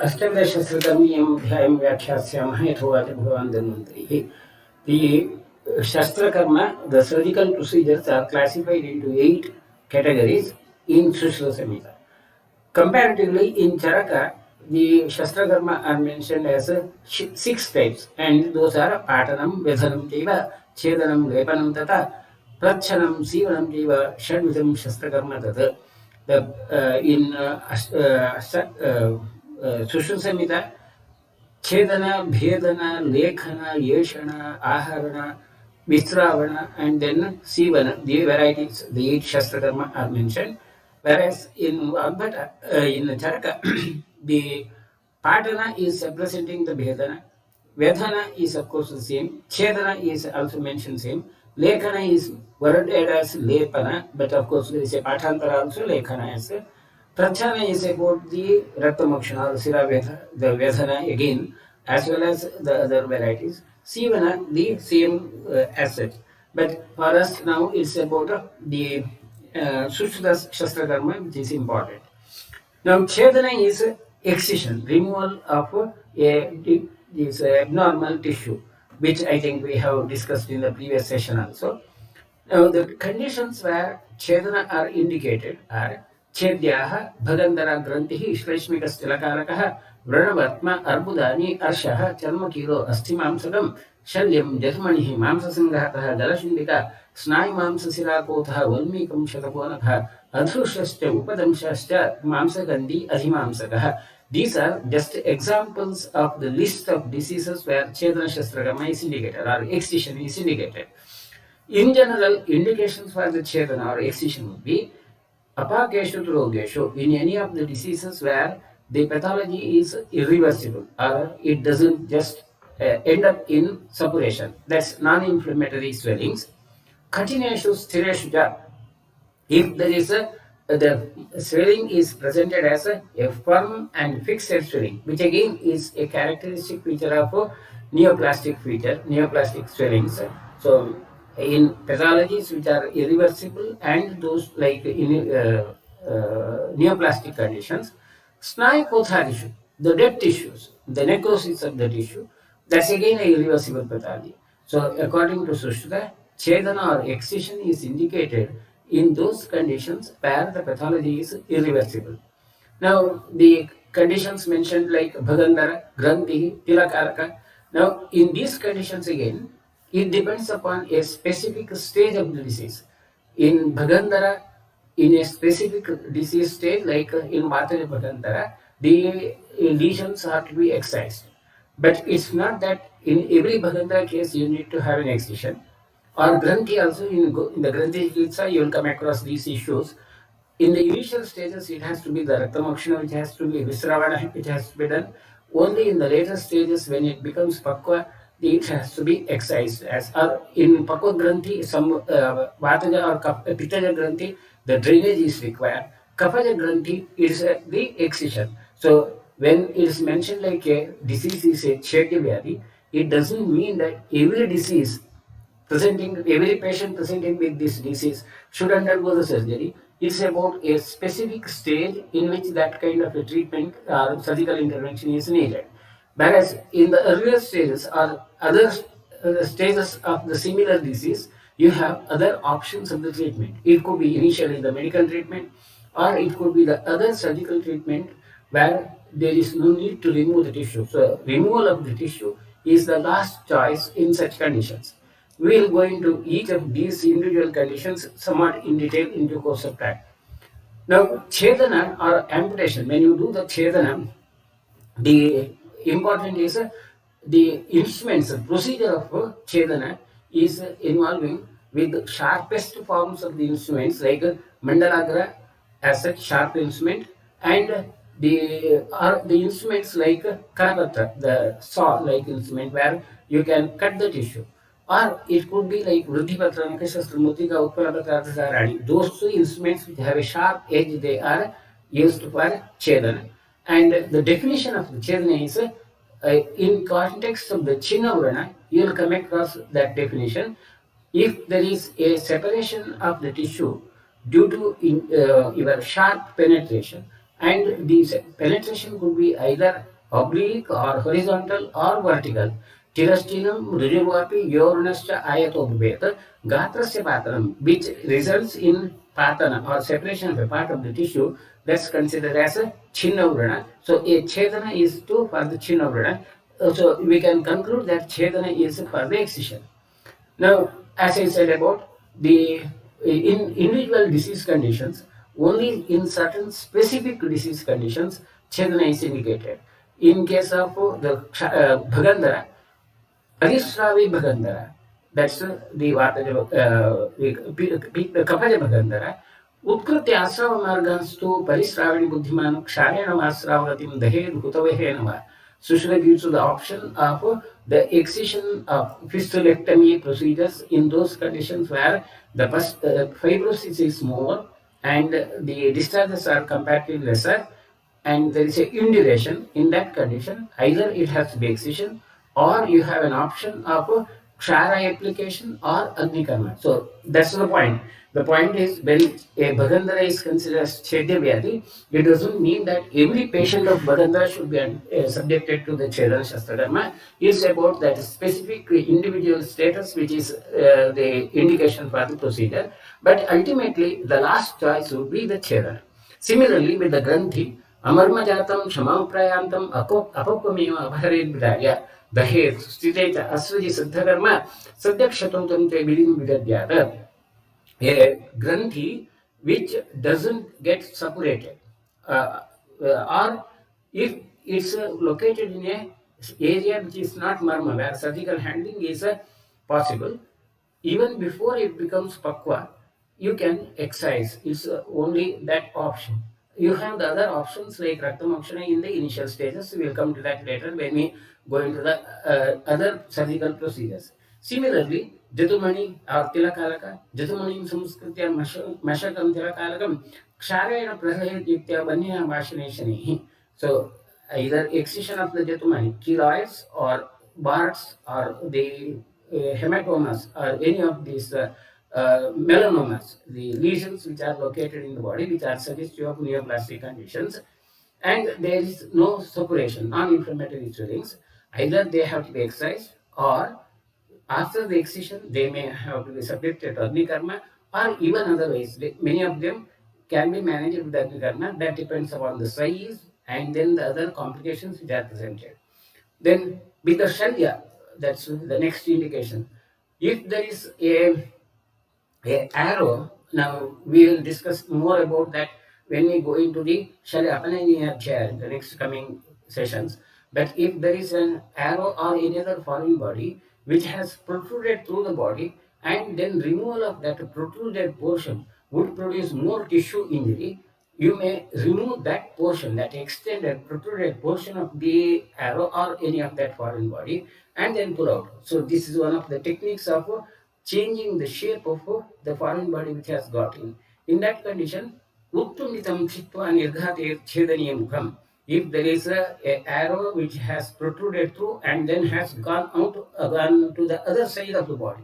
अष्टाविधशस्त्रकर्मीयं व्याख्यास्यामः यथोवाच भगवान् धन्वन्तरिः. The Shastrakarma, the surgical procedures are classified into 8 categories in Sushruta Samhita. Comparatively, in Charaka, the Shastrakarma are mentioned as 6 types, and those are Patanam, Vedhanam Jaiva, Chedanam, Lepanam Tata, Prachanam, Sivanam Jaiva, Shadvidam Shastrakarma Tata. Sushruta Samhita, Chedana, Bhedana, Lekhana, Yeshana, Aharana, Visravana, and then Sivana, the varieties, the 8 Shastrakarma are mentioned. Whereas in Vagbhata, in Charaka, the Patana is representing the Bhedana. Vedhana is of course the same. Chedana is also mentioned same. Lekhana is worded as Lepana, but of course there is a Patantara also, Lekhana as a Prachana is about the Raktamakshana, the Sira Vedha, the Vedhana again, as well as the other varieties. Sivana, the same as such. But for us now, it's about the Sushruta Shastrakarma, which is important. Now, Chedana is excision, removal of this abnormal tissue, which I think we have discussed in the previous session also. Now, the conditions where Chedana are indicated are Chedyaha, Bhagandara Grantihi, Shleshmikastilakarakah, Vranavatma, Arbudani, Arshaha, Chalmakilo, Asthimamsadam, Shalyam, Jasmanihi, Mamsasangataha, Dalashindika, Snai Mamsasirakotha, Valmikam Shataponatha, Adhushascha, Upadamshascha, Mamsagandhi, Adhimamsakaha. These are just examples of the list of diseases where Chedana Shastrakarma is indicated or excision is indicated. In general, indications for the Chedana or excision would be apakeshu to rogeshu, in any of the diseases where the pathology is irreversible or it doesn't just end up in suppuration. That's non-inflammatory swellings. Katineshu stireshu ja, if there is the swelling is presented as a firm and fixed swelling, which again is a characteristic feature of neoplastic swellings. So, in pathologies which are irreversible and those like in neoplastic conditions, Snai kotha tissue, the dead tissues, the necrosis of the tissue, that's again a irreversible pathology. So, according to Sushruta, Chedana or excision is indicated in those conditions where the pathology is irreversible. Now, the conditions mentioned like Bhagandara, Granthi, Tilakaraka. Now, in these conditions again, it depends upon a specific stage of the disease. In Bhagandara, in a specific disease stage, like in Vatana Bhagandara, the lesions have to be excised. But it's not that in every Bhagandara case you need to have an excision. Or Granthi also, in the Granthi Chikitsa, you will come across these issues. In the initial stages, it has to be the Raktamakshana, which has to be Visravana, which has to be done. Only in the later stages, when it becomes Pakwa, it has to be excised. As in Pakwa Granthi, some Vataja or Pittaja Granthi, the drainage is required. Kapaja Granthi is the excision. So, when it is mentioned like a disease is a Chetyavyadi, it doesn't mean that every disease every patient presenting with this disease should undergo the surgery. It's about a specific stage in which that kind of a treatment or surgical intervention is needed. Whereas in the earlier stages or other stages of the similar disease, you have other options of the treatment. It could be initially the medical treatment, or it could be the other surgical treatment where there is no need to remove the tissue. So, removal of the tissue is the last choice in such conditions. We will go into each of these individual conditions somewhat in detail in due course of time. Now, Chedana or amputation, when you do the Chedana, the important is the instruments, the procedure of Chedana is involving with sharpest forms of the instruments like Mandalagra as a sharp instrument and the instruments like Karapatra, the saw like instrument where you can cut the tissue. Or it could be like Vruddhipatra, Nakashastra, Mutika, Utpalapatra, Sarani. Those two instruments which have a sharp edge, they are used for Chedana. And the definition of the Chedana is in context of the Chinna you will come across that definition. If there is a separation of the tissue due to your sharp penetration, and the penetration could be either oblique or horizontal or vertical. Tirastinum rujuvapi yornascha ayatobheta gatrasya patranam, which results in patana or separation of a part of the tissue that's considered as a chinnavrana. So a chedana is to for the chinnavrana. So we can conclude that chedana is for the excision. Now, as I said about the in individual disease conditions, only in certain specific disease conditions, Chedana is indicated. In case of the Bhagandara, Parisravi Bhagandara, that's the Kapaja Bhagandara, उत्कृत्य आश्रव मार्गांस्तु परिश्रावणी बुद्धिमान क्षारेण आश्रावतिम दहेर हुतवेहेन वा. Sushruta gives you the option of the excision of fistulectomy procedures in those conditions where the fibrosis is more and the discharges are comparatively lesser and there is a induration. In that condition, either it has to be excision or you have an option of Kshara application or Agni Karma. So that's the point. The point is when a Bhagandara is considered as Chedya Vyadhi, it doesn't mean that every patient of Bhagandara should be subjected to the Chedana Shastrakarma. It's about that specific individual status which is the indication for the procedure. But ultimately, the last choice would be the Chedana. Similarly, with the Granthi, Amarmajatam Shamaprayantam Apopameva Abharedvidaya Dahe Stite Aswaji Siddhakarma Sadyakshatam Te Vidim Vidadyata, a Granthi which doesn't get separated, or if it's located in a area which is not marma, where surgical handling is possible, even before it becomes pakwa, you can excise. It's only that option. You have the other options like Raktamokshana in the initial stages. We'll come to that later when we go into the other surgical procedures. Similarly, Jatumani or Tilakalaka, Jatumani Samskritya Mashakam Tilakalakam, Ksharena Prasahityukya Vanya Vashaneshani. So, either excision of the Jatumani, keloids or warts or the hematomas or any of these melanomas, the lesions which are located in the body, which are suggestive of neoplastic conditions, and there is no suppuration, non-inflammatory swellings. Either they have to be excised or after the excision they may have to be subjected to Agni Karma or even otherwise. Many of them can be managed with Agni Karma. That depends upon the size and then the other complications which are presented. Then with the Shalya, that's the next indication. If there is a arrow, now we will discuss more about that when we go into the Shalya Apananiya chair in the next coming sessions. But if there is an arrow or any other foreign body which has protruded through the body and then removal of that protruded portion would produce more tissue injury, you may remove that portion, that extended protruded portion of the arrow or any of that foreign body and then pull out. So this is one of the techniques of changing the shape of the foreign body which has got in. In that condition, uttumitam chitva nirghate chedaniya mukham. If there is a arrow which has protruded through and then has gone out, gone to the other side of the body,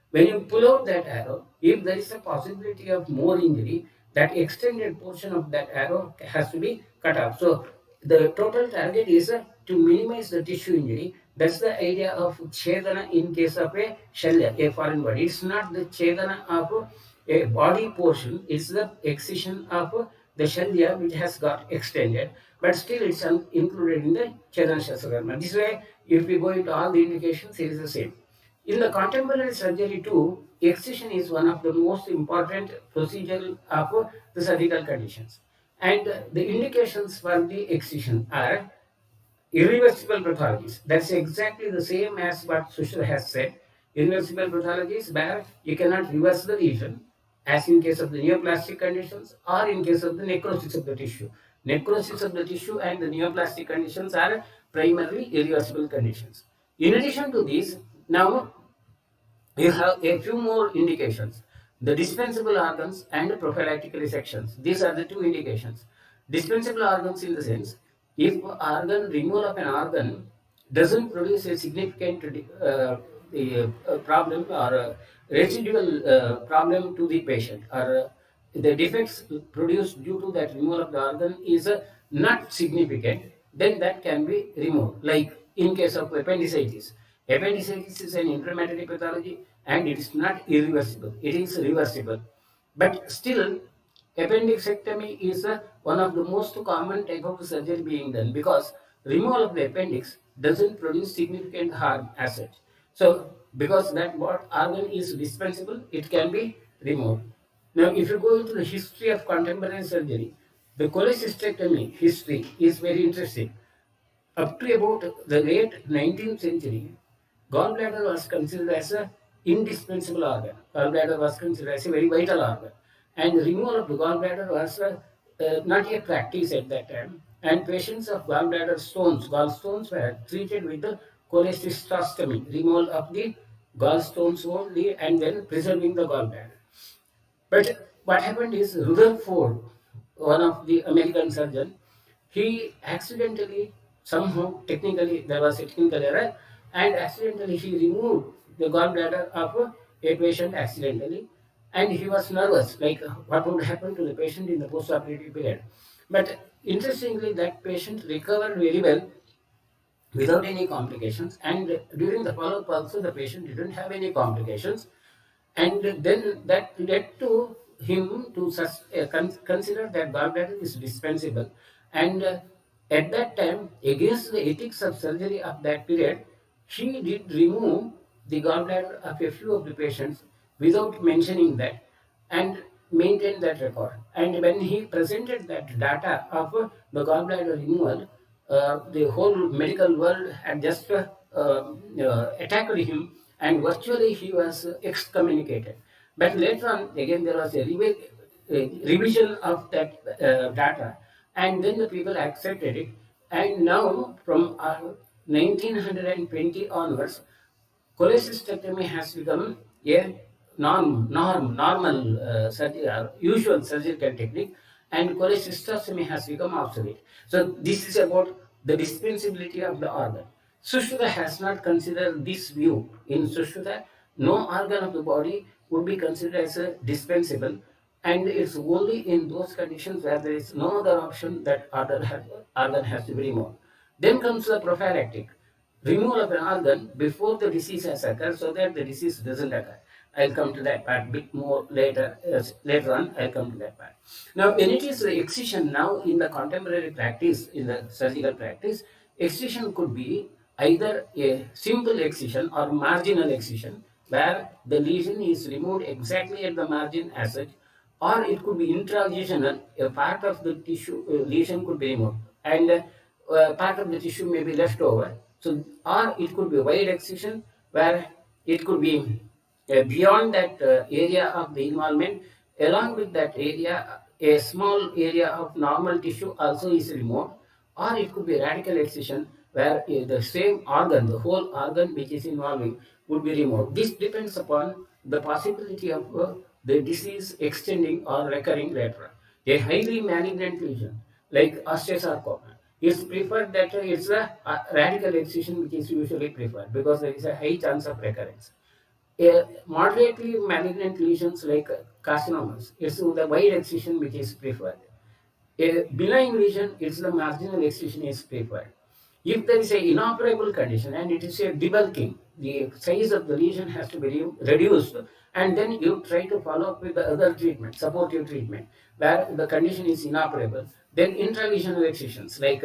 when you pull out that arrow, if there is a possibility of more injury, that extended portion of that arrow has to be cut off. So the total target is to minimize the tissue injury. That's the idea of chedana in case of a shalya, a foreign body. It's not the chedana of a body portion, it's the excision of the shalya which has got extended, but still it's included in the chedana shastrakarma. This way, if we go into all the indications, it is the same. In the contemporary surgery too, excision is one of the most important procedure of the surgical conditions. And the indications for the excision are irreversible pathologies. That's exactly the same as what Sushra has said. Irreversible pathologies where you cannot reverse the lesion, as in case of the neoplastic conditions or in case of the necrosis of the tissue. Necrosis of the tissue and the neoplastic conditions are primarily irreversible conditions. In addition to these, now you have a few more indications. The dispensable organs and prophylactic resections. These are the two indications. Dispensable organs in the sense, if organ removal of an organ doesn't produce a significant problem or residual problem to the patient or the defects produced due to that removal of the organ is not significant, then that can be removed. Like in case of appendicitis. Appendicitis is an inflammatory pathology and it is not irreversible. It is reversible. But still, appendixectomy is one of the most common type of surgery being done because removal of the appendix doesn't produce significant harm as such. So, because that what organ is dispensable, it can be removed. Now, if you go into the history of contemporary surgery, the cholecystectomy history is very interesting. Up to about the late 19th century, gallbladder was considered as a indispensable organ. Gallbladder was considered as a very vital organ. And removal of the gallbladder was not a practice at that time. And patients of gallbladder stones, gallstones, were treated with the cholecystostomy, removal of the gallstones only and then preserving the gallbladder. But what happened is Rutherford, one of the American surgeon, he accidentally, somehow, technically, there was a technical error, and accidentally he removed the gallbladder of a patient accidentally, and he was nervous, like what would happen to the patient in the post-operative period. But interestingly, that patient recovered very well without any complications, and during the follow-up also the patient didn't have any complications, and then that led to him to consider that gallbladder is dispensable, and at that time, against the ethics of surgery of that period, he did remove the gallbladder of a few of the patients without mentioning that, and maintained that record. And when he presented that data of the gallbladder removal, the whole medical world had just attacked him, and virtually he was excommunicated. But later on, again, there was a revision of that data, and then the people accepted it. And now, from 1920 onwards, cholecystectomy has become a normal surgery, usual surgical technique, and cholecystostomy has become obsolete. So this is about the dispensability of the organ. Sushruta has not considered this view. In Sushruta, no organ of the body would be considered as a dispensable, and it's only in those conditions where there is no other option that organ has to be removed. Then comes the prophylactic removal of an organ before the disease has occurred so that the disease doesn't occur. I'll come to that part bit more later. Later on, I'll come to that part. Now, when it is the excision, now in the contemporary practice, in the surgical practice, excision could be either a simple excision or marginal excision, where the lesion is removed exactly at the margin as such, or it could be intralesional, a part of the tissue lesion could be removed, and part of the tissue may be left over. So, or it could be wide excision where it could be beyond that area of the involvement. Along with that area, a small area of normal tissue also is removed, or it could be radical excision where the same organ, the whole organ which is involving, would be removed. This depends upon the possibility of the disease extending or recurring later. A highly malignant lesion like osteosarcoma, it's preferred that it's a radical excision which is usually preferred because there is a high chance of recurrence. A moderately malignant lesions like carcinomas, it's the wide excision which is preferred. A benign lesion, it's the marginal excision is preferred. If there is an inoperable condition and it is a debulking, the size of the lesion has to be reduced, and then you try to follow up with the other treatment, supportive treatment, where the condition is inoperable. Then intralesional excisions, like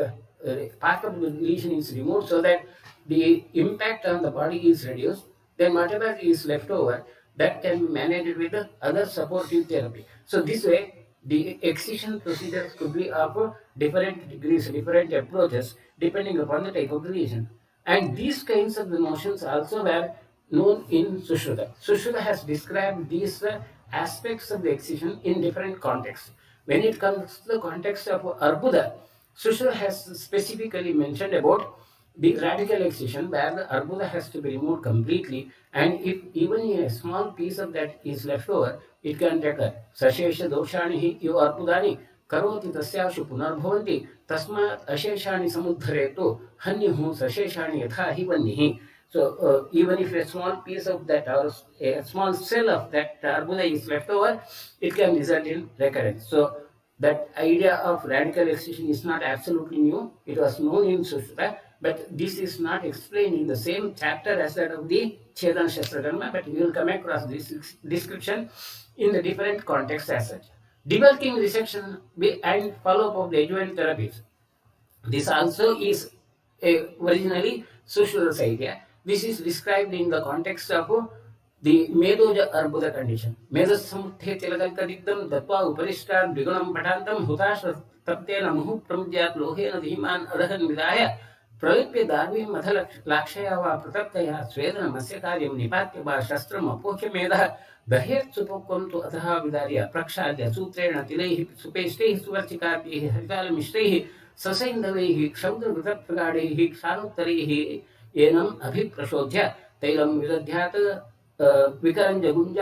part of the lesion is removed so that the impact on the body is reduced. Then whatever is left over, that can be managed with the other supportive therapy. So this way, the excision procedures could be of different degrees, different approaches, depending upon the type of the lesion. And these kinds of the notions also were known in Sushruta. Sushruta has described these aspects of the excision in different contexts. When it comes to the context of Arbuda, Sushruta has specifically mentioned about the radical excision where the arbuda has to be removed completely, and if even a small piece of that is left over, it can recur. Sashesha doshani hi yu arbudani karoti tasyashu punarbhavanti tasmat asheshani samuddharetu hanyuhu sasheshani yatha hi vannihi. So even if a small piece of that or a small cell of that arbuda is left over, it can result in recurrence. So that idea of radical excision is not absolutely new. It was known in Sushruta, but this is not explained in the same chapter as that of the Chedan Shastrakarma, but we will come across this description in the different contexts as such. Debulking resection and follow-up of the adjuvant therapies. This also is originally Sushruta's idea. This is described in the context of the Medoja Arbuda condition. Medasamuthe Tilakalkadikdam Datva Uparishta Digunam Patantam Hutash Taptena Muhu Pramjat Lohena Dhiman Adahan Vidaya प्रलिप्य दार्वी मथ लाक्षया वा प्रतप्तया स्वेदन मत्स्य कार्यं निपात्य वा शस्त्रम् अपोह्य मेधः दहेत् सुपोक्वं तु अतः विदार्य प्रक्षाल्य सूत्रेण तिलैः सुपेष्टैः सुवर्चिकाद्यैः हरिकालमिश्रैः ससैन्धवैः क्षौद्रवृतप्रगाढैः क्षारोत्तरैः एनम् अभिप्रशोध्य तैलं विदध्यात् विकरञ्जगुञ्ज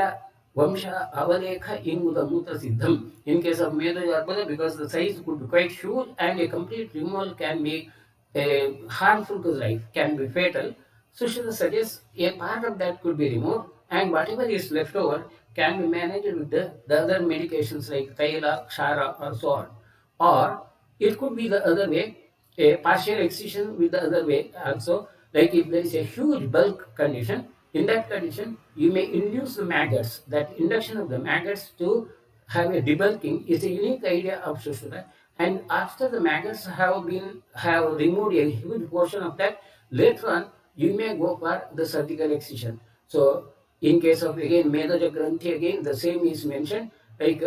वंश अवलेख इंगुदमूत्र सिद्धम. In case of Medoja, because the size could be quite huge and a complete removal can be harmful to life, can be fatal. Sushruta suggests a part of that could be removed and whatever is left over can be managed with the other medications like Thaila, Kshara or so on. Or it could be the other way, a partial excision with the other way also, like if there is a huge bulk condition, in that condition you may induce the maggots. That induction of the maggots to have a debulking is a unique idea of Sushruta. And after the maggots have removed a huge portion of that, later on you may go for the surgical excision. So in case of again Medoja Granthi, again the same is mentioned, like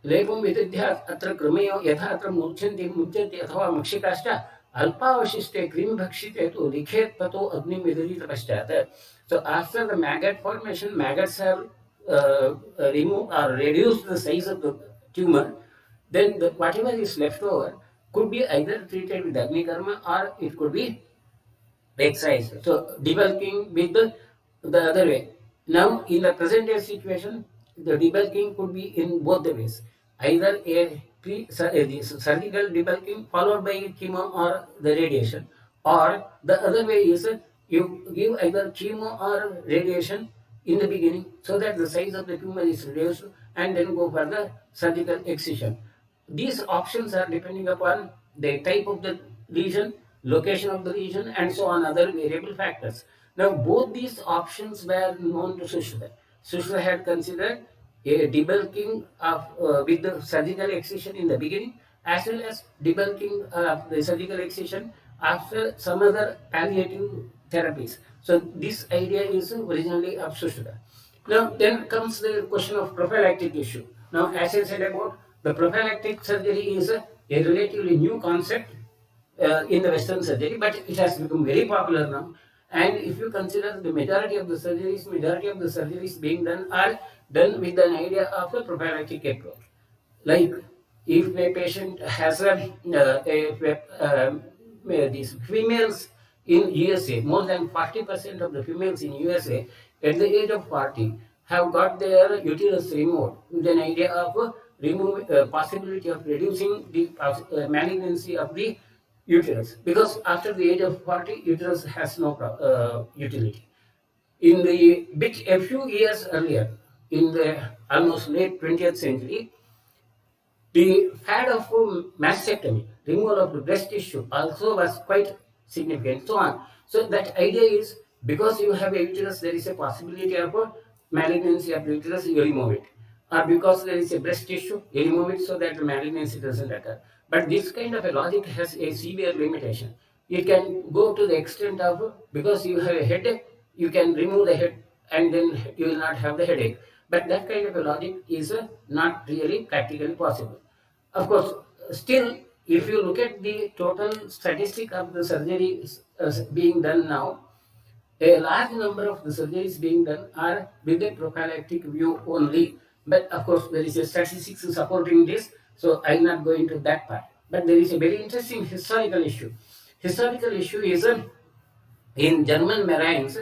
लेपं विदध्य अत्र क्रमेयो यथा अत्र मूर्च्छन्ति मुच्यन्ति अथवा मक्षिकाश्च अल्पावशिष्टे cream भक्षिते तो लिखेत ततो अग्निं विदधित पश्चात्. So after the maggot formation, maggots have removed or reduced the size of the tumor, then whatever is left over could be either treated with Agni Karma or it could be excised. So debulking with the other way. Now in the present day situation, the debulking could be in both the ways. Either a surgical debulking followed by chemo or the radiation, or the other way is you give either chemo or radiation in the beginning so that the size of the tumor is reduced and then go for the surgical excision. These options are depending upon the type of the lesion, location of the lesion, and so on other variable factors. Now, both these options were known to Sushruta. Sushruta had considered a debulking of with the surgical excision in the beginning, as well as debulking of the surgical excision after some other palliative therapies. So, this idea is originally of Sushruta. Now, then comes the question of prophylactic issue. Now, as I said about the prophylactic surgery is a relatively new concept in the Western surgery, but it has become very popular now. And if you consider the majority of the surgeries being done are done with an idea of a prophylactic approach. Like if a patient has these females in USA, more than 40% of the females in USA at the age of 40 have got their uterus removed with an idea of possibility of reducing the malignancy of the uterus, because after the age of 40 uterus has no utility. In the a few years earlier, in the almost late 20th century, the fad of mastectomy, removal of the breast tissue, also was quite significant. So on. So that idea is because you have a uterus, there is a possibility of malignancy of the uterus, you remove it. Or because there is a breast tissue, you remove it so that the malignancy doesn't occur. But this kind of a logic has a severe limitation. It can go to the extent of because you have a headache, you can remove the head and then you will not have the headache. But that kind of a logic is not really practically possible. Of course, still, if you look at the total statistic of the surgeries being done now, a large number of the surgeries being done are with a prophylactic view only. But of course, there is a statistics supporting this, so I will not go into that part. But there is a very interesting historical issue. Historical issue is in German marines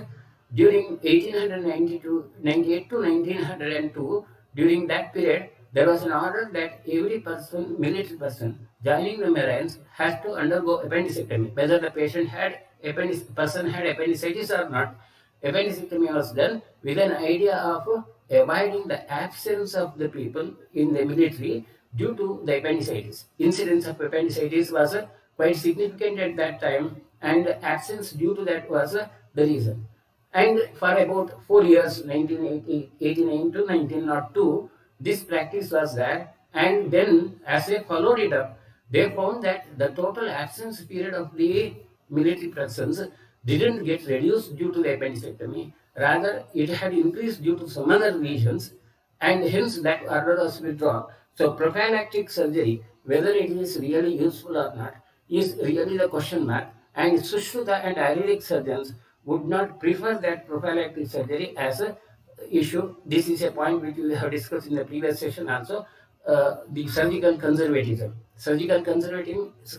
during 1898 to 1902, during that period, there was an order that every person, military person joining the marines has to undergo appendicectomy, whether the person had appendicitis or not. Appendectomy was done with an idea of avoiding the absence of the people in the military due to the appendicitis. Incidence of appendicitis was quite significant at that time, and absence due to that was the reason. And for about 4 years, 1989 to 1902, this practice was there. And then, as they followed it up, they found that the total absence period of the military persons didn't get reduced due to the appendectomy. Rather, it had increased due to some other reasons, and hence that order was withdrawn. So, prophylactic surgery, whether it is really useful or not, is really the question mark. And Sushruta and Ayurvedic surgeons would not prefer that prophylactic surgery as a issue. This is a point which we have discussed in the previous session also. The surgical conservatism.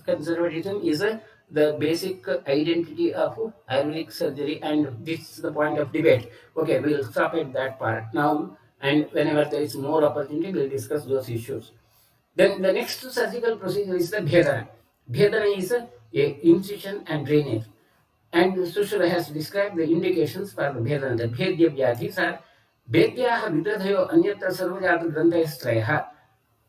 Conservatism is the basic identity of Ayurvedic surgery, and this is the point of debate. Okay, we'll stop at that part now, and whenever there is more opportunity, we'll discuss those issues. Then the next surgical procedure is the Bhedana. Bhedana is a incision and drainage. And Sushruta has described the indications for the Bhedana. The Bhedya Vyadhis are Bhedyaha Vidradhayo Anyatra Sarvajat Granthayastraya.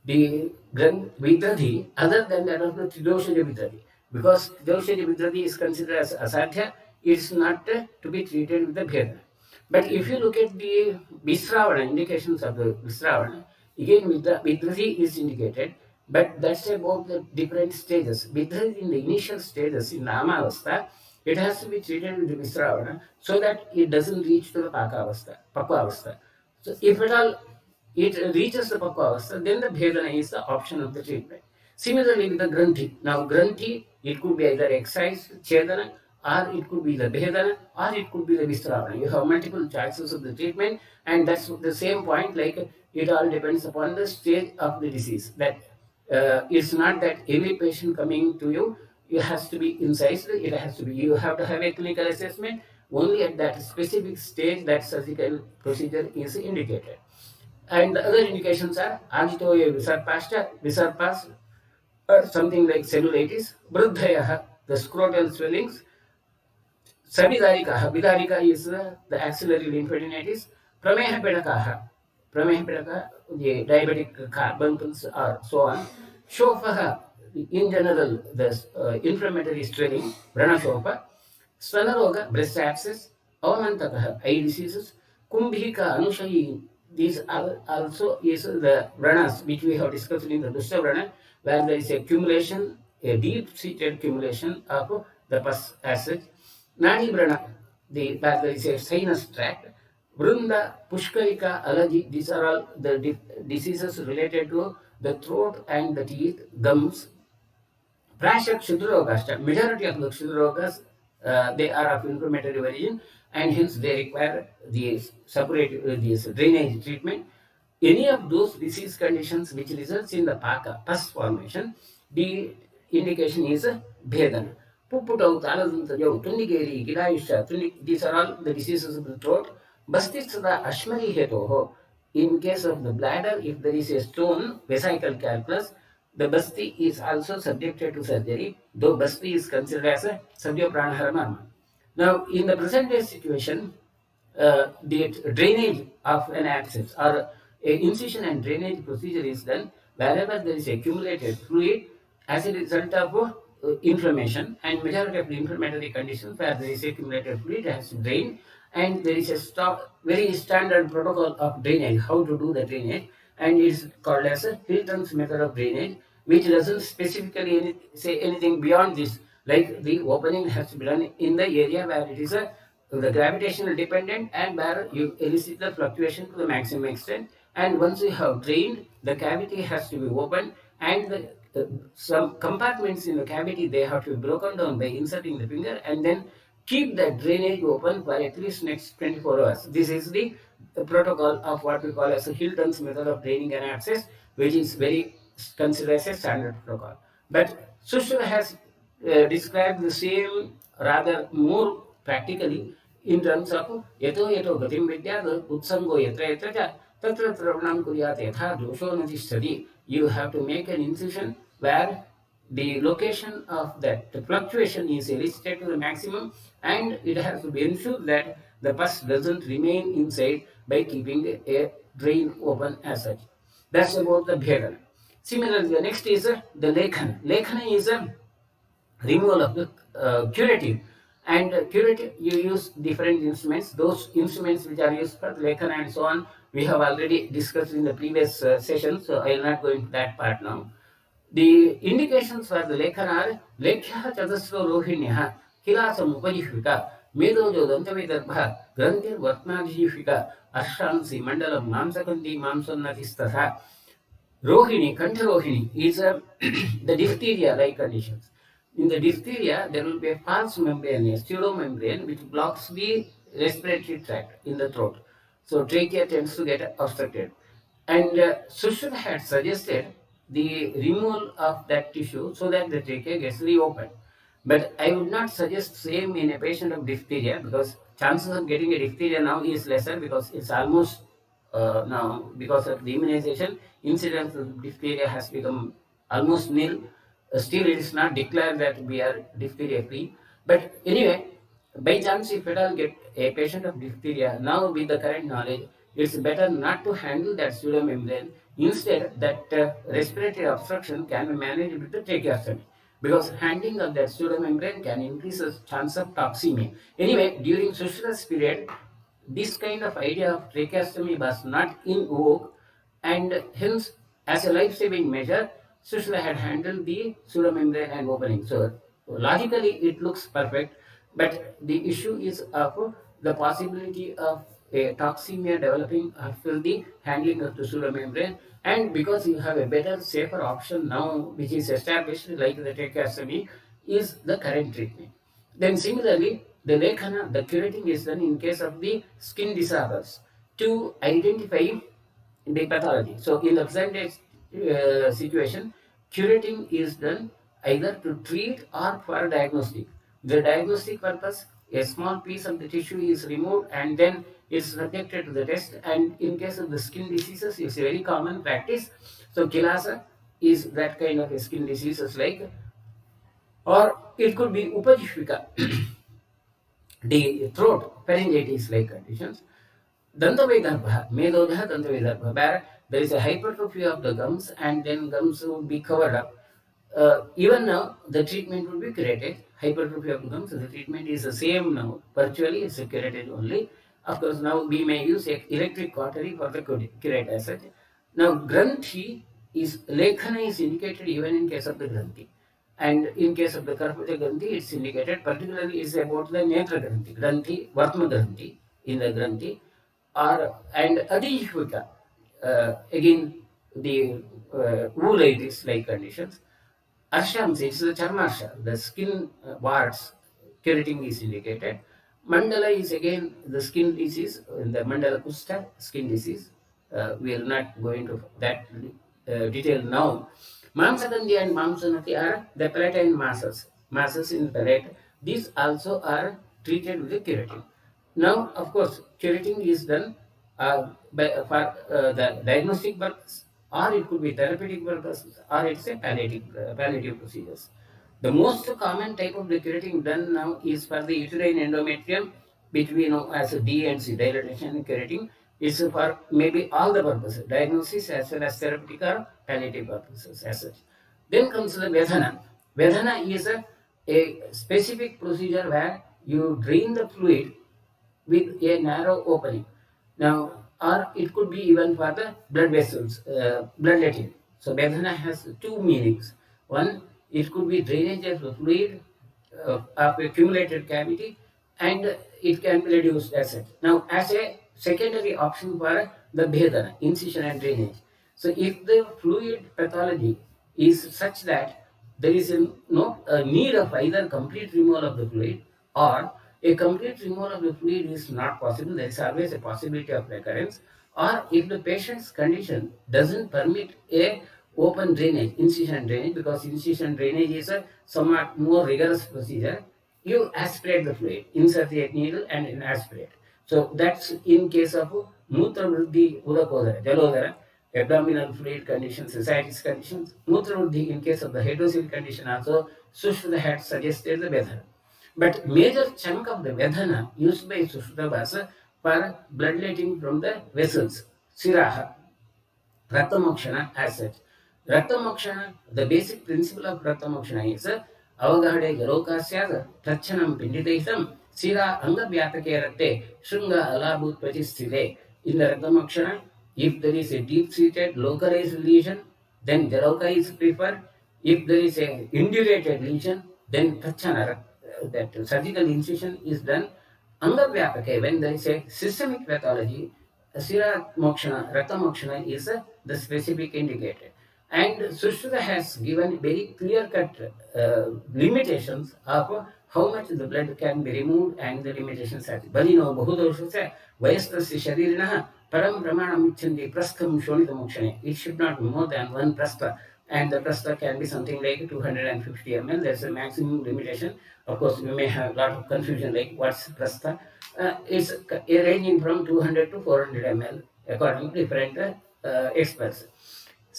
The Vidradhi, other than that of the Tridoshaja Vidradhi. Because Tridoshaja Vidradhi is considered as Asadhya, it's not to be treated with the Bhedana. But if you look at the Visravana, indications of the Visravana, again Vidradhi is indicated, but that's about the different stages. Vidradhi in the initial stages, in the Amavastha, it has to be treated with the Visravana so that it doesn't reach to the Pakvavastha. So if at all it reaches the Pakvavastha, then the Bhedana is the option of the treatment. Similarly with the Granthi. Now Granthi, it could be either excise, Chedana, or it could be the Bhedana, or it could be the Visravana. You have multiple choices of the treatment, and that's the same point, like it all depends upon the stage of the disease. That it's not that every patient coming to you, it has to be incised, it has to be, you have to have a clinical assessment, only at that specific stage that surgical procedure is indicated. And the other indications are agitoya visarpas, or something like cellulitis, bruddhayaha, the scrotal swellings, Savidarika. Vidarika is the axillary lymphadenitis. Prameha pedakaha. Prameha pedaka, the diabetic carbuncles or so on. Shofaha, in general, the inflammatory swelling, Branashofa. Stanaroga, breast abscess. Avamantakaha, eye diseases. Kumbhika, Anushayi. These are also is the Vranas, which we have discussed in the Dushta Vrana, where there is accumulation, a deep-seated accumulation of the pus acid. Nadi Brana, where there is a sinus tract. Vrunda, Pushkarika, allergy, these are all the diseases related to the throat and the teeth, gums. Prashak Kshudrarogas, majority of the Kshudrarogas, they are of inflammatory origin, and hence they require the separate this drainage treatment. Any of those disease conditions which results in the pus formation, the indication is Bhedana. Puputau, Taladuntayo, Tunigeri, Gidayusha, these are all the diseases of the throat. Bastisada Ashmari Hetoho, in case of the bladder, if there is a stone, vesical calculus, the basti is also subjected to surgery, though basti is considered as a Sadhya Pranahara. Now, in the present day situation, the drainage of an abscess or a incision and drainage procedure is done wherever there is accumulated fluid as a result of inflammation, and majority of the inflammatory conditions where there is accumulated fluid has to drain, and there is a very standard protocol of drainage, how to do the drainage, and it is called as a Hilton's method of drainage, which doesn't specifically say anything beyond this, like the opening has to be done in the area where it is the gravitational dependent and where you elicit the fluctuation to the maximum extent, and once you have drained, the cavity has to be opened, and some compartments in the cavity, they have to be broken down by inserting the finger, and then keep the drainage open for at least next 24 hours. This is the protocol of what we call as a Hilton's method of draining an abscess, which is very considered as a standard protocol. But Sushruta has described the same rather more practically in terms of yato gatim vidya utsango yatra yatra cha tatra travanam kuryat yatha dosho nadishtati. You have to make an incision where the location of that the fluctuation is elicited to the maximum, and it has to be ensured that The pus doesn't remain inside by keeping a drain open as such. That's about the bhedana. Similarly, the next is the lekhana. Lekhana is a removal of the curative. And curative, you use different instruments. Those instruments which are used for lekhana and so on, we have already discussed in the previous session, so I will not go into that part now. The indications for the lekhana are lekhya chadasro rohinyah kilasam upajihvika medojo dantavedarbha granthir vartnajihvika ashransi mandalam mamsakandi mamsannatistatha. Rohini, Kantarohini is the diphtheria-like conditions. In the diphtheria, there will be a false membrane, a pseudomembrane, which blocks the respiratory tract in the throat. So trachea tends to get obstructed. And Sushruta had suggested the removal of that tissue so that the trachea gets reopened. But I would not suggest same in a patient of diphtheria, because chances of getting a diphtheria now is lesser, because it's almost now, because of the immunization, incidence of diphtheria has become almost nil. Still, it is not declared that we are diphtheria free. But anyway, by chance, if at all get a patient of diphtheria, now with the current knowledge, it's better not to handle that pseudomembrane. Instead, that respiratory obstruction can be managed with the tracheostomy, because handling of that pseudomembrane can increase the chance of toxemia. Anyway, during Sushruta's period, this kind of idea of tracheostomy was not in vogue, and hence, as a life-saving measure, Sushruta had handled the pseudomembrane and opening. So, logically, it looks perfect, but the issue is of the possibility of a toxemia developing after the handling of the pseudomembrane, and because you have a better, safer option now, which is established, like the tracheostomy, is the current treatment. Then similarly, the lekhana, the curating is done in case of the skin disorders to identify the pathology. So in the present day situation, curating is done either to treat or for diagnostic. The diagnostic purpose, a small piece of the tissue is removed and then it's subjected to the test. And in case of the skin diseases, it's a very common practice. So kilasa is that kind of a skin diseases like, or it could be upajishvika, the throat, pharyngitis like conditions. Dantavedarbha, Medodha Dantavedarbha, where there is a hypertrophy of the gums and then gums would be covered up. Even now, the treatment would be curated. Hypertrophy of the gums, the treatment is the same now. Virtually, it's curated only. Of course, now we may use electric cautery for the curate as such. Now, Granthi is, Lekhana is indicated even in case of the Granthi. And in case of the Karpaja Granthi, it's indicated, particularly is about the Netra Granthi, Granthi, Vartma Granthi in the Granthi, or and Adihvika, again the woolitis like conditions. Ashams, it's the charmasha, the skin warts, keratin is indicated. Mandala is again the skin disease, in the Mandala Kusta, skin disease. We will not go into that detail now. Mamsakandi and Mamsanati are the palatine masses in the palate. These also are treated with the keratin. Now, of course, curating is done for the diagnostic purpose, or it could be therapeutic purpose, or it's a palliative procedures. The most common type of the curating done now is for the uterine endometrium, which we know as a D and C, dilatation and curating. It's for maybe all the purposes, diagnosis as well as therapeutic or palliative purposes as such. Then comes the Vedana. Vedana is a specific procedure where you drain the fluid with a narrow opening. Now, or it could be even for the blood vessels, bloodletting. So, Vedana has two meanings. One, it could be drainage of the fluid of accumulated cavity, and it can be reduced as such. Now, as a secondary option for the Bhedana, incision and drainage. So, if the fluid pathology is such that there is a need of either complete removal of the fluid, or a complete removal of the fluid is not possible, there is always a possibility of recurrence, or if the patient's condition doesn't permit a open drainage, incision drainage, because incision drainage is a somewhat more rigorous procedure, you aspirate the fluid, insert the needle and aspirate. So that's in case of Mutra Vruddhi Udakodara, Jalodara, abdominal fluid conditions, ascites conditions. Mutra Vruddhi in case of the hydrocele condition also, Sushruta had suggested the method. But major chunk of the Vedana used by Sushruta was for bloodletting from the vessels, Siraha, Ratamokshana as such. Ratamokshana, the basic principle of Ratamokshana is Avagade Garokasya, Tachanam Pinditaitam, Sira Anga Vyatake Rate, Shunga Alabut Pachistile. In the Ratamokshana, if there is a deep seated localized lesion, then Jaroka is preferred. If there is a indurated lesion, then Tachana, that surgical incision is done. Anga Vyapake, when there is a systemic pathology, Sira Mokshana, Rata Mokshana is the specific indicator. And Sushruta has given very clear-cut limitations of how much the blood can be removed and the limitations are. Balino Bahudosha, Vayastasya Sharirina, Param Pramanam Ichandi, Prastham Shonita Mokshane. It should not be more than one prastha. And the prastha can be something like 250 ml. There's a maximum limitation. Of course, we may have a lot of confusion like what's prastha. It's ranging from 200 to 400 ml according to different experts.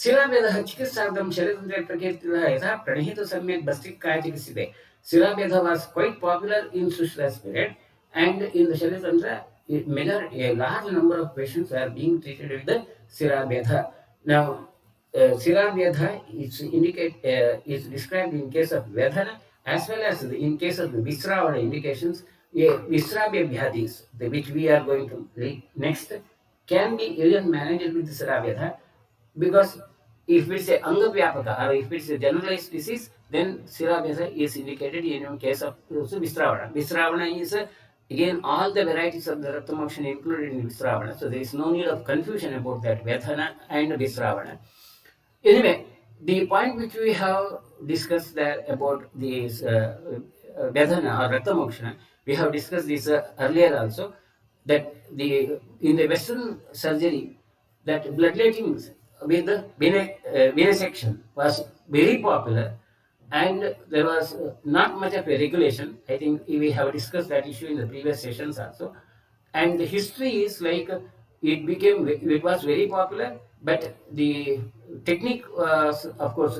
ಶಿಲಾಭೇದ ಚಿಕಿತ್ಸಾರ್ಥಂ ಶರೀರತಂತ್ರ ಪ್ರಕೀರ್ತಿತಃ ಯಥಾ ಪ್ರಣಹಿತ ಸಮ್ಯಕ್ ಭಸ್ತ್ರಿಕಾಯ ಚಿಕಿತ್ಸಿದೆ. Shilavedha was quite popular in Sushruta's period, and in the Sharitantra, a large number of patients were being treated with the Shilavedha. Now, Shilavedha is described in case of Vedana as well as in case of the Visravana indications. Visravya Vyadis, which we are going to read next, can be even managed with Shilavedha, because if it's a anga vyapaka or if it's a generalized disease, then Sirabhesa is indicated in case of Visravana. Visravana is again all the varieties of the Rathamokshan included in Visravana, so there is no need of confusion about that Vedana and Visravana. Anyway, the point which we have discussed there about this Vedana or Rathamokshana, we have discussed this earlier also, that in the Western surgery, that bloodletting with the venesection was very popular, and there was not much of a regulation. I think we have discussed that issue in the previous sessions also. And the history is like it was very popular, but the technique was, of course,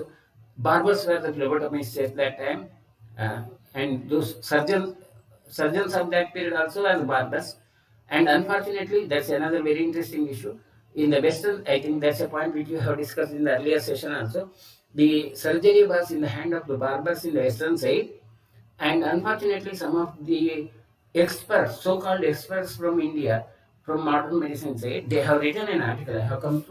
barbers were the phlebotomists at that time, and those surgeons of that period also as barbers. And unfortunately, that's another very interesting issue. In the Western, I think that's a point which we have discussed in the earlier session also. The surgery was in the hand of the barbers in the Western side, and unfortunately, some of the experts, so-called experts from India, from modern medicine side, they have written an article. I have gone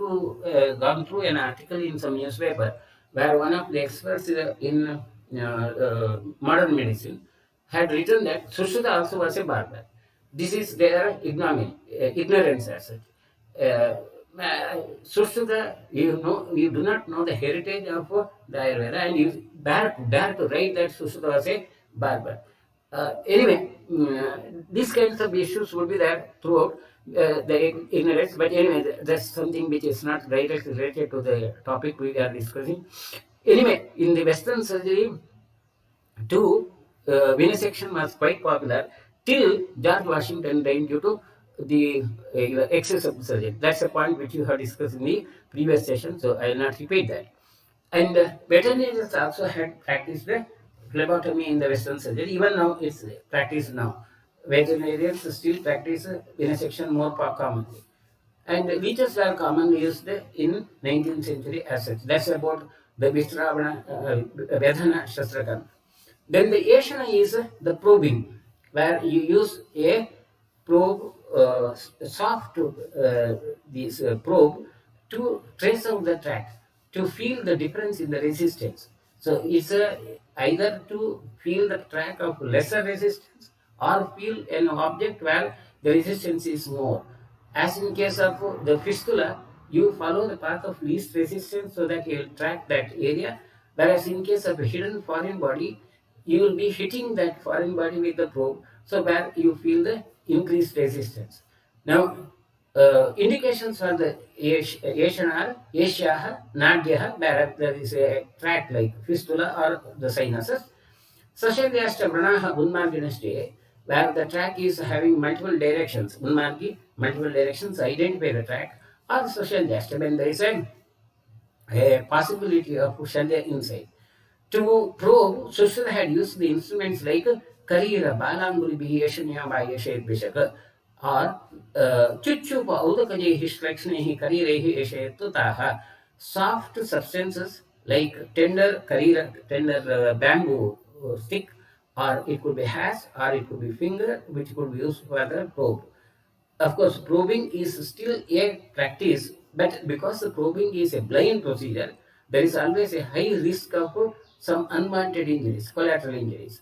through an article in some newspaper where one of the experts in modern medicine had written that Sushruta also was a barber. This is their ignorance as such. Sushruta, you do not know the heritage of the Ayurveda, and you dare to write that Sushruta was a barber. Anyway, these kinds of issues would be there throughout the ignorance, but anyway, that's something which is not directly related to the topic we are discussing. Anyway, in the Western surgery, too, venesection was quite popular till George Washington died due to the excess of surgery. That's a point which you have discussed in the previous session, so I will not repeat that. And veterinarians also had practiced the phlebotomy in the Western surgery. Even now, it's practiced now. Veterinarians still practice venesection more commonly. And leeches were commonly used in 19th century as such. That's about the Vishravana, Vedana Shastrakarma. Then the Ashana is the probing, where you use a probe, soft this probe to trace out the track, to feel the difference in the resistance. So it's either to feel the track of lesser resistance or feel an object where the resistance is more. As in case of the fistula, you follow the path of least resistance so that you will track that area. Whereas in case of a hidden foreign body, you will be hitting that foreign body with the probe, so where you feel the increased resistance. Now, indications for the Asian are Asyaha, Nadyaha, where there is a tract like fistula or the sinuses. Ashtavidhashastrakarma Unmarginasty, where the track is having multiple directions. Unmargi, multiple directions, identify the track. Or Sashavidhastra, when there is a possibility of Shandya inside. To probe, Sushruta had used the instruments like Karira Balanguri Biheshanya by Yeshe Bishaka or Chuchupa Udakaji Hishlexne Karirehi Eshe Tutaha, soft substances like tender bamboo stick, or it could be hash, or it could be finger, which could be used for the probe. Of course, probing is still a practice, but because the probing is a blind procedure, there is always a high risk of some unwanted injuries, collateral injuries.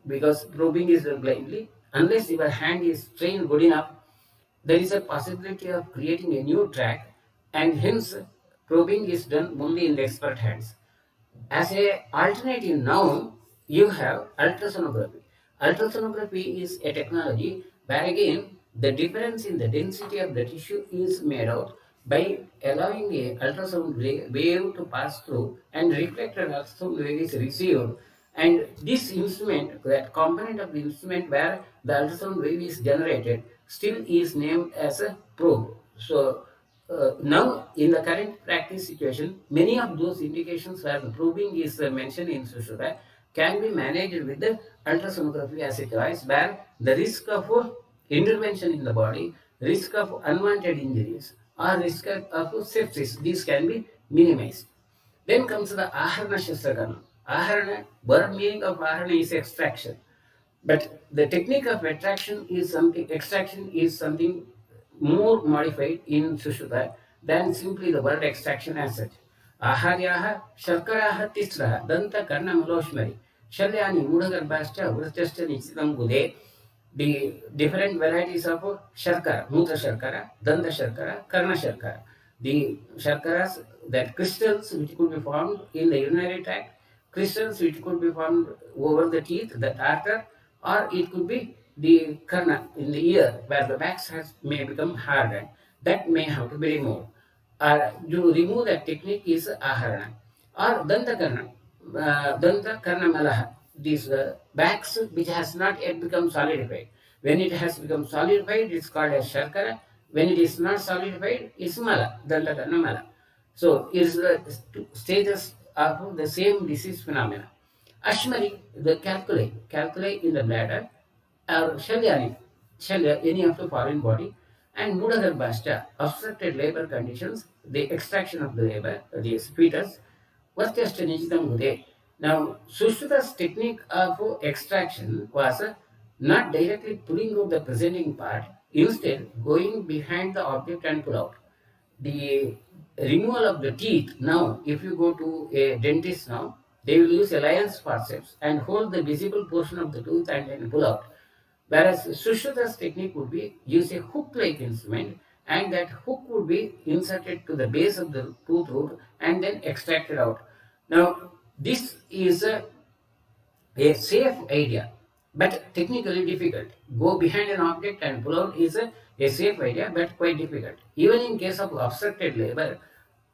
Because probing is done blindly, unless your hand is trained good enough, there is a possibility of creating a new track, and hence probing is done only in the expert hands. As a alternative now, you have ultrasonography. Ultrasonography is a technology where again the difference in the density of the tissue is made out by allowing a ultrasound wave to pass through, and reflected ultrasound wave is received, and this instrument, that component of the instrument where the ultrasound wave is generated, still is named as a probe. So now, in the current practice situation, many of those indications where the probing is mentioned in Sushruta can be managed with the ultrasonography as a choice, where the risk of intervention in the body, risk of unwanted injuries, or risk of sepsis, these can be minimized. Then comes the Aharana Shastrakarma. Aharana, word meaning of Aharana is extraction. But the technique of extraction is something more modified in Sushruta than simply the word extraction as such. Aharyaha, Sharkaraha Tisraha, Danta Karna Maloshmari, Shalyani Mudagarbhascha, Vrtashta Nichitam Gude, the different varieties of Sharkara, Mutra Sharkara, Danta Sharkara, Karna Sharkara. The Sharkaras, that crystals which could be formed in the urinary tract, crystals which could be formed over the teeth, the tartar, or it could be the karna in the ear where the wax may become hardened. That may have to be removed. To remove that technique is aharana or danta karna. Danta karna malaha. This wax which has not yet become solidified. When it has become solidified, it's called as sharkara. When it is not solidified, it's mala, danta karna mala. So it is the stages of the same disease phenomena. Ashmari, the calculi in the bladder, or Shalya, any of the foreign body, and Mudagarbhashta, obstructed labor conditions, the extraction of the labor, the fetus, was just an Nijitam. Now, Sushruta's technique of extraction was not directly pulling out the presenting part, instead going behind the object and pull out. The removal of the teeth, now if you go to a dentist now, they will use a lion's forceps and hold the visible portion of the tooth and then pull out. Whereas Sushruta's technique would be use a hook-like instrument, and that hook would be inserted to the base of the tooth root and then extracted out. Now, this is a safe idea, but technically difficult. Go behind an object and pull out is a safe idea, but quite difficult. Even in case of obstructed labor,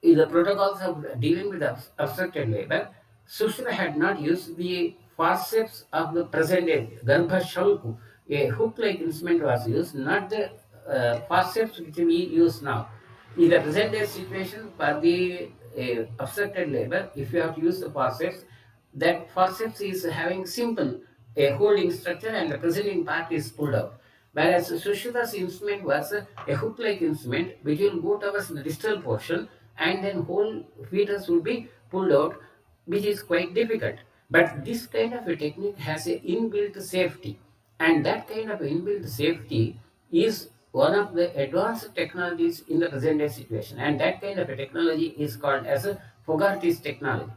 in the protocols of dealing with obstructed labor, Sushruta had not used the forceps of the present day, Garbha Shanku. A hook-like instrument was used, not the forceps which we use now. In the present day situation, for the obstructed labor, if you have to use the forceps, that forceps is having simple a holding structure and the presenting part is pulled out. Whereas Sushruta's instrument was a hook-like instrument which will go towards the distal portion, and then whole fetus will be pulled out, which is quite difficult. But this kind of a technique has a inbuilt safety, and that kind of inbuilt safety is one of the advanced technologies in the present day situation, and that kind of a technology is called as a Fogarty's technology.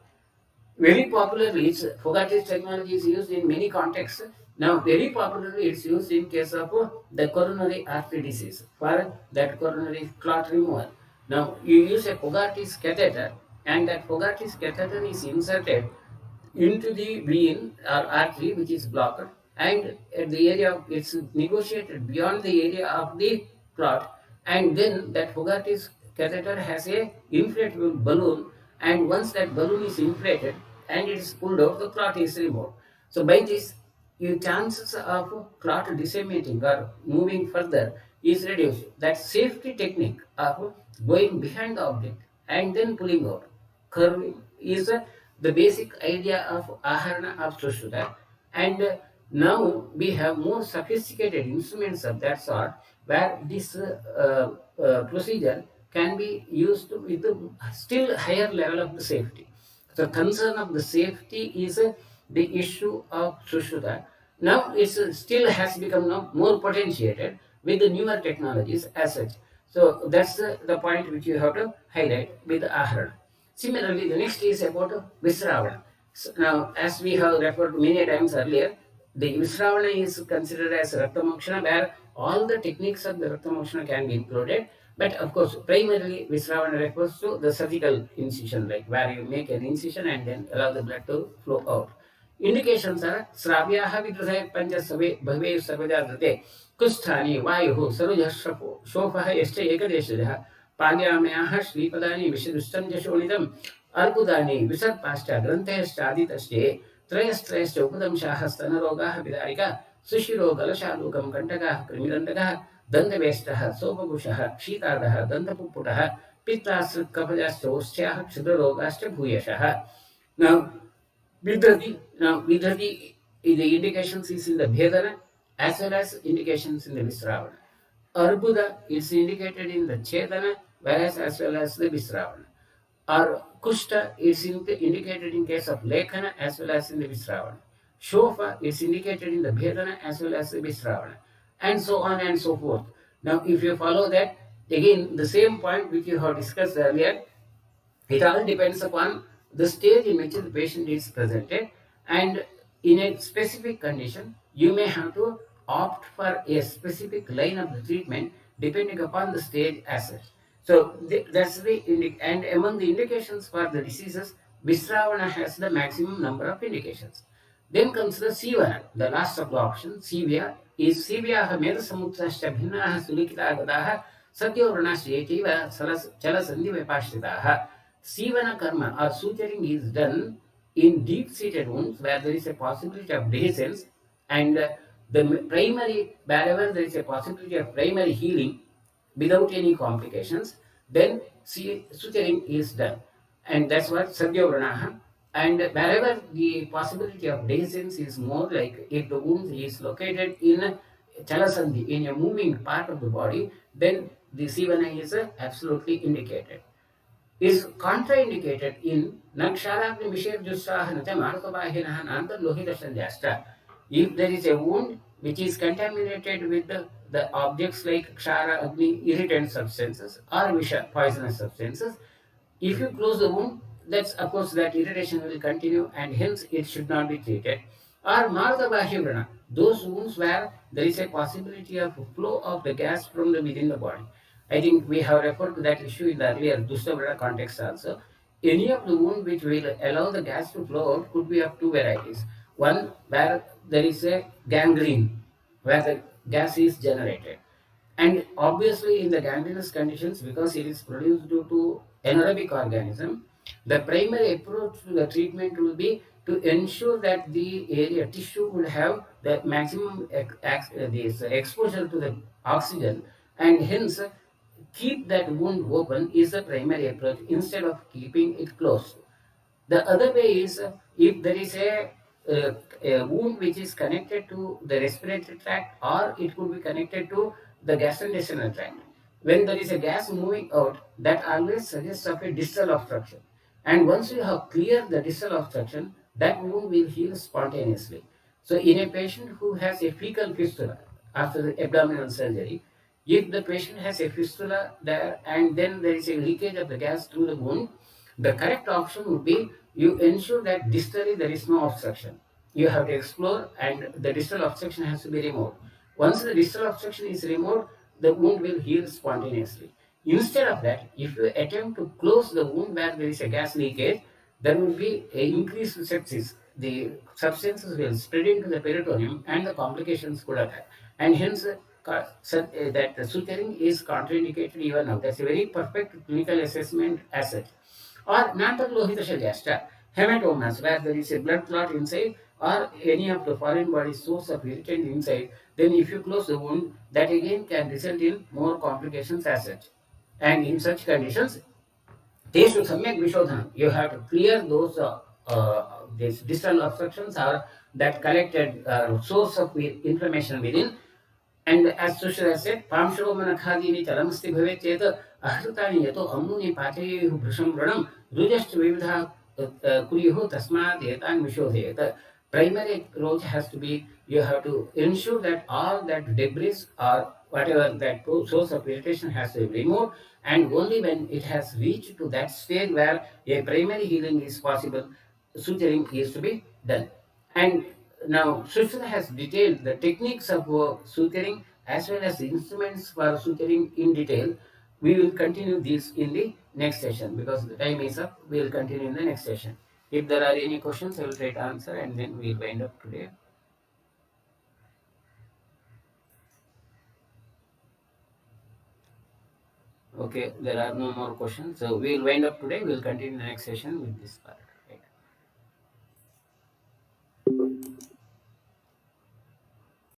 Very popularly, Fogarty's technology is used in many contexts. Now, very popularly, it's used in case of the coronary artery disease for that coronary clot removal. Now, you use a Fogarty's catheter, and that Fogarty's catheter is inserted into the vein or artery which is blocked, and at the area it's negotiated beyond the area of the clot, and then that Fogarty's catheter has a inflatable balloon, and once that balloon is inflated and it is pulled out, the clot is removed. So by this, your chances of clot disseminating or moving further is reduced. That safety technique of going behind the object and then pulling out, curving, is the basic idea of aharana of Sushruta. And Now we have more sophisticated instruments of that sort where this procedure can be used with a still higher level of the safety. The concern of the safety is the issue of Sushruta. Now it still has become now more potentiated with the newer technologies as such. So that's the point which you have to highlight with Ahara. Similarly, the next is about Visravana. So now, as we have referred many times earlier, the Visravana is considered as Raktamokshana, where all the techniques of the Raktamokshana can be included. But of course, primarily Visravana refers to the surgical incision, like where you make an incision and then allow the blood to flow out. Indications are Sravyaha Vidhaya Panja Bhave Sarvaja Date, Kusthani, Vayu, Saruja Shofaha Este Ekadeshaha, Panyamayaha Sripadani, Vishudustam Jashonidam, Arpudani, Visarpasta, Grantestaditaste, Trayastra Upadam Shahastanaroga, Vidarika, Sushiro Galashalukam Kantaka, Krimirantaka, Dandavestaha, Sopagushaha, Shitardaha, Dantapuputaha, Pittas Kapajastosya, Kshidarogastra Bhuyashaha. Now, Vidhati, the indications is in the Bhedana as well as indications in the Visravana. Arbuda is indicated in the Chetana, whereas as well as the Visravana. Or Kushta is indicated in case of Lekhana as well as in the Visravana. Shofa is indicated in the Bhedana as well as the Visravana. And so on and so forth. Now, if you follow that, again, the same point which you have discussed earlier, it all depends upon the stage in which the patient is presented, and in a specific condition, you may have to opt for a specific line of the treatment depending upon the stage as such. So that's and among the indications for the diseases, Visravana has the maximum number of indications. Then comes the Sivana, the last of the options. Sivya is Sivyaha Medasamutrascha Bhinnaha Sulikita Gadaha Satyo Vranashyetiva Chalasandhi Vipashritaha. Sivana karma or suturing is done in deep-seated wounds where there is a possibility of dehiscence, and the primary, wherever there is a possibility of primary healing without any complications, then suturing is done. And that's what Sadhyavranaha. And wherever the possibility of dehiscence is more, like if the wound is located in chalasandhi, in a moving part of the body, then the Sivana is absolutely indicated. Is contraindicated in Naksharagni Vishayajussahanata Markabahinahan Antarlohita. If there is a wound which is contaminated with the objects like Kshara, Agni, irritant substances or Visha, poisonous substances, if you close the wound, that's of course that irritation will continue and hence it should not be treated. Or Martha Bahivrana, those wounds where there is a possibility of flow of the gas from the within the body. I think we have referred to that issue in the earlier Dustavrana context also. Any of the wound which will allow the gas to flow out could be of two varieties. One where there is a gangrene, where the gas is generated. And obviously, in the gangrenous conditions, because it is produced due to anaerobic organism, the primary approach to the treatment will be to ensure that the area tissue will have the maximum this exposure to the oxygen, and hence keep that wound open is the primary approach instead of keeping it closed. The other way is if there is a wound which is connected to the respiratory tract, or it could be connected to the gastrointestinal tract. When there is a gas moving out, that always suggests of a distal obstruction. And once you have cleared the distal obstruction, that wound will heal spontaneously. So in a patient who has a fecal fistula after the abdominal surgery, if the patient has a fistula there and then there is a leakage of the gas through the wound, the correct option would be you ensure that distally there is no obstruction. You have to explore and the distal obstruction has to be removed. Once the distal obstruction is removed, the wound will heal spontaneously. Instead of that, if you attempt to close the wound where there is a gas leakage, there will be an increased sepsis. The substances will spread into the peritoneum and the complications could occur. And hence, that suturing is contraindicated even now. That's a very perfect clinical assessment as such. Or Nantarlohita hematomas, where there is a blood clot inside or any of the foreign body source of irritant inside, then if you close the wound, that again can result in more complications as such. And in such conditions, Teshu Samyak Vishodhanam, you have to clear those these distal obstructions are that collected source of inflammation within. And as Sushil has said, Pamsho Manakhadini Talamasti Bhavet Ahrutani Yato Amuni Pate Bhusham Ranam, Rujast Vividha Kuriho Tasma Detan Misho. The primary approach has to be you have to ensure that all that debris or whatever that source of irritation has to be removed, and only when it has reached to that stage where a primary healing is possible, suturing is to be done. And now Srishra has detailed the techniques of suturing as well as the instruments for suturing in detail. We will continue this in the next session because the time is up. We will continue in the next session. If there are any questions, I will try to answer and then we will wind up today. Okay, there are no more questions. So we will wind up today. We will continue the next session with this part.